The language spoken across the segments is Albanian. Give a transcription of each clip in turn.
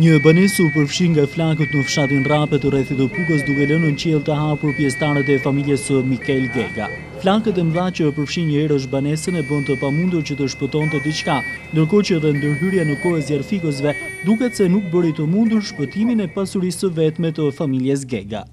Një banesë u përfshi nga flakët në fshatin Rapet rreth të Pukës duke lënë në qiell të hapur pjesëtarët e familjes së Mikael Gega. Flakët e mëdha që përfshin një herësh banesën e bën të pamundur që të shpëtonte diçka, ndërkohë që edhe ndërhyrja në kohë e zjarfikësve duket se nuk bëri të mundur shpëtimin e pasurisë së vetme të familjes Gega.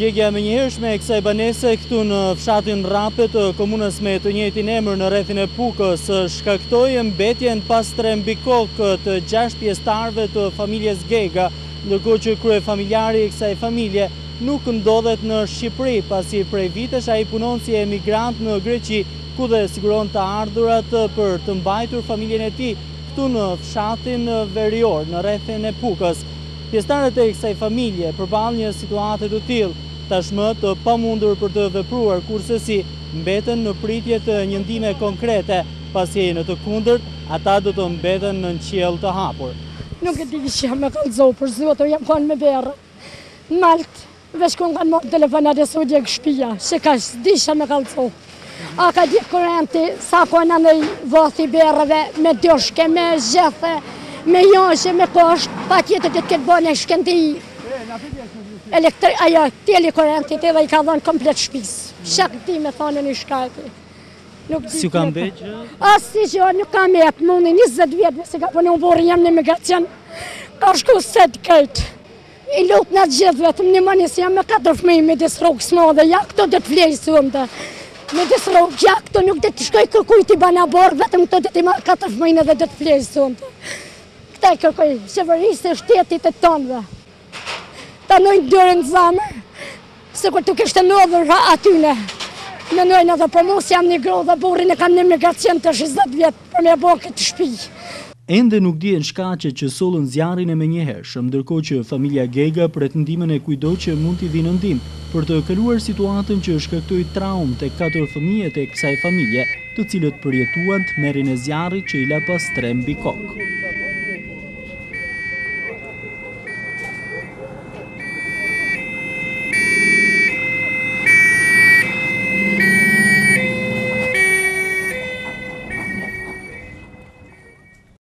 Gjegja më njëhershme e kësaj banese këtu në fshatin Rapet, komunës me të njëjtin emër në rrethin e Pukës, shkaktoi mbetjen pas mbi kokë të 6 pjesëtarëve të familjes Gega, ndërkohë që kryefamiljari i kësaj familje nuk ndodhet në Shqipëri, pasi prej vitesh ai punon si emigrant në Greqi, ku dhe siguron të ardhurat për të mbajtur familjen e tij këtu në fshatin verior në rrethin e Pukës. Pjesëtarët e kësaj familje përballë një situate të tillë tashmë të pamundur për të vepruar, kurse si mbeten në pritje të një ndihme konkrete, pasi në të kundërt ata do të mbeten në qiell të hapur. Nuk e di që me kallëzoj për zotë, jam kanë me berë. Malt, veç ku kanë marrë telefonat e sot djeg shtëpia, se ka disha me kallëzoj. A ka di kurrenti, sa kanë ndaj vathi berëve me dëshke, me zgjethe, me jashtë, me kosht, pa tjetër të këtë bënë e shkendi. Ajo, telekurrentit edhe i ka dhënë komplet shtëpisë. Shak ti me thonë një shkati. Si u kam beqë? Asë që nuk kam jetë, mundi 20 vjetë, se ka përnë u borë jam në emigracion, ka shku set këtë. I lutë në gjithë vetëm një mëni si jam me 4 fëmijë me disrogë s'madhe, ja këto dhe të flejë sëmë. Me disrogë, ja këto nuk dhe të shkoj kërkuj t'i banaborë, vetëm këto dhe t'i marë 4 fëmijë edhe dhe të flejë sëmë. Këta i kërkuj, qeverisë e shtetit e tonëve. Ta nojnë dërën zamër, se kur të kështë nëdhër atyne. Në nojnë edhe për mos jam një grodë dhe burin e kam në emigracion të 20 vjetë për me bo këtë shpi. Ende nuk dihen shkaqet që sollën zjarrin e menjëhershëm, ndërkohë që familja Gega pret ndihmën e kujdo që mund t'i vinë ndihmë për të kaluar situatën që shkaktoi traumë tek 4 fëmijët e kësaj familje, të cilët përjetuan tmerrin e zjarrit që i la pas mbi kokë.